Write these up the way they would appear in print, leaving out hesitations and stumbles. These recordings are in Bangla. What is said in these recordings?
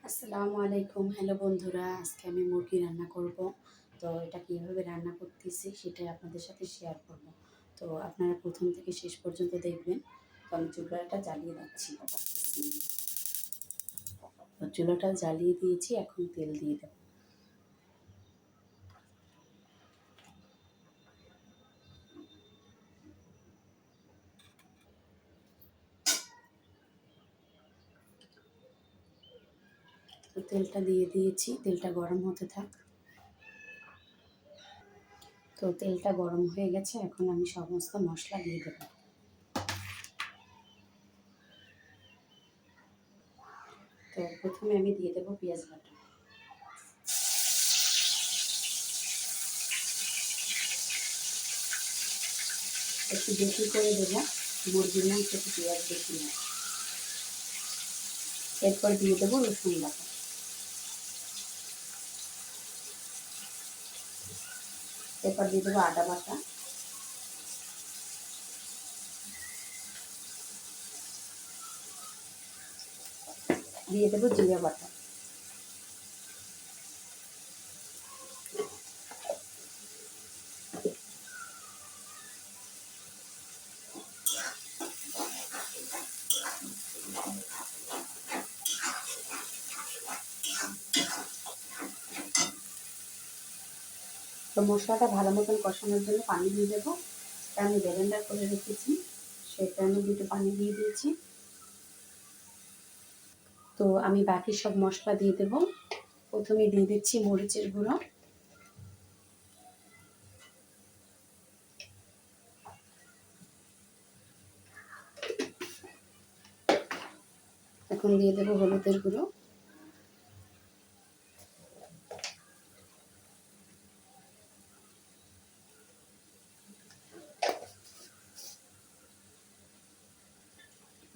আসসালামু আলাইকুম। হ্যালো বন্ধুরা, আজকে আমি মুরগি রান্না করব। তো এটা কীভাবে রান্না করতেছি সেটাই আপনাদের সাথে শেয়ার করব। তো আপনারা প্রথম থেকে শেষ পর্যন্ত দেখবেন। তো আমি চুলাটা জ্বালিয়ে দিচ্ছি। তো চুলাটা জ্বালিয়ে দিয়েছি, এখন তেল দিয়ে দেব। তো তেলটা দিয়ে দিয়েছি, তেলটা গরম হতে থাক। তো তেলটা গরম হয়ে গেছে, এখন আমি সমস্ত মশলা দিয়ে দেব। তো প্রথমে আমি দিয়ে দেব পেঁয়াজ বাটা। একটু বেশি করে দেবো, মুরগির মাংস একটু পেঁয়াজ বেশি না। এরপর দিয়ে দেবো রসুন বাটা। এরপর দিয়ে দেবো আদা বাটা। দিয়ে দেবো জিরা বাটা। তো মশলাটা ভালো মতন কষানোর জন্য পানি দিয়ে দেবো। তা আমি ব্লেন্ডার করে রেখেছি, সেটা আমি দুটো পানি দিয়ে দিয়েছি। তো আমি বাকি সব মশলা দিয়ে দেবো। প্রথমে দিয়ে দিচ্ছি মরিচের গুঁড়ো, এখন দিয়ে দেবো হলুদের গুঁড়ো,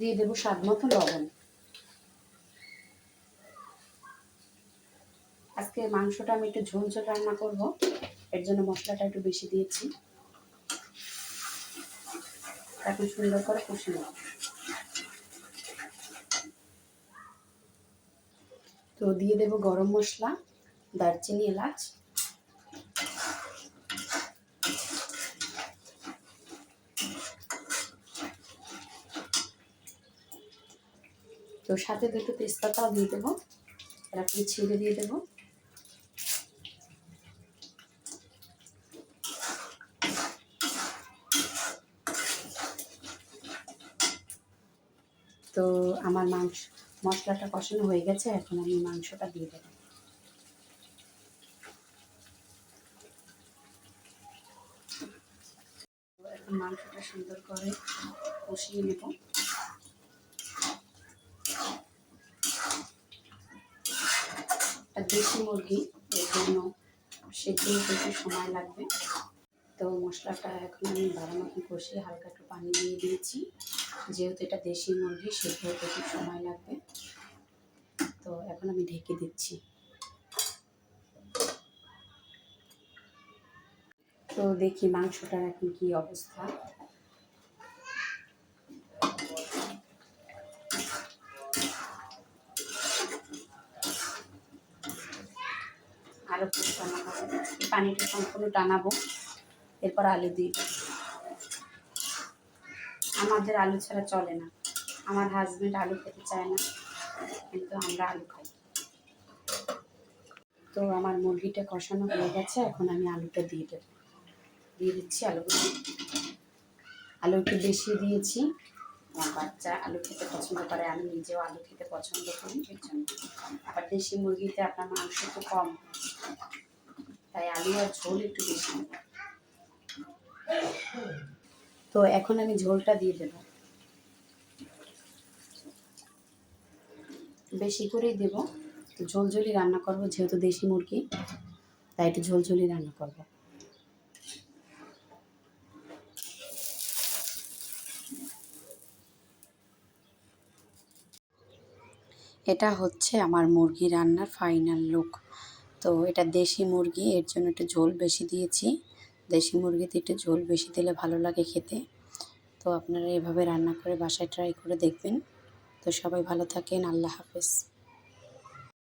দিয়ে দেবো স্বাদ মতো লবণ। আজকে মাংসটা আমি একটু ঝোল ঝোল রান্না করব, এর জন্য মশলাটা একটু বেশি দিয়েছি। এখন সুন্দর করে কষে নেব। তো দিয়ে দেবো গরম মশলা, দারচিনি, এলাচ। তো সাথে দুটো তেজপাতাও দিয়ে দেবো, এরকম ছিঁড়ে দিয়ে দেবো। তো আমার মশলাটা কষানো হয়ে গেছে, এখন আমি মাংসটা দিয়ে দেবো। এখন মাংসটা সুন্দর করে কষিয়ে নেব। দেশি মুরগি, এর জন্য সেদ্ধ হতে একটু সময় লাগবে। তো মশলাটা এখন আমি ভালো মতন কষিয়ে হালকা একটু পানি দিয়ে দিয়েছি, যেহেতু এটা দেশি মুরগি, সেদ্ধ হতে একটু সময় লাগবে। তো এখন আমি ঢেকে দিচ্ছি। তো দেখি মাংসটার এখন কি অবস্থা। আরও কিছু টানাবো, এই পানিটা সম্পূর্ণ টানাবো, এরপর আলু দিই। আমাদের আলু ছাড়া চলে না, আমার হাজব্যান্ড আলু খেতে চায় না, কিন্তু আমরা আলু খাই। তো আমার মুরগিটা কষানো হয়ে গেছে, এখন আমি আলুটা দিয়ে দেবো। দিয়ে দিচ্ছি আলুগুলো। আলু একটু বেশি দিয়েছি, আমার বাচ্চা আলু খেতে পছন্দ করে, আমি নিজেও আলু খেতে পছন্দ করি, এর জন্য। আবার দেশি মুরগিতে আপনার মাংস তো কম, তাই আলু আর ঝোল একটু বেশি। তো এখন আমি ঝোলটা দিয়ে দেবো, বেশি করেই দেবো। ঝোল ঝোলই রান্না করবো, যেহেতু দেশি মুরগি, তাই একটু ঝোল ঝোলই রান্না করবো। এটা হচ্ছে আমার মুরগি রান্নার ফাইনাল লুক। তো এটা দেশি মুরগি, এর জন্য একটু ঝোল বেশি দিয়েছি। দেশি মুরগিতে একটু ঝোল বেশি দিলে ভালো লাগে খেতে। তো আপনারা এভাবে রান্না করে বাসায় ট্রাই করে দেখবেন। তো সবাই ভালো থাকেন, আল্লাহ হাফেজ।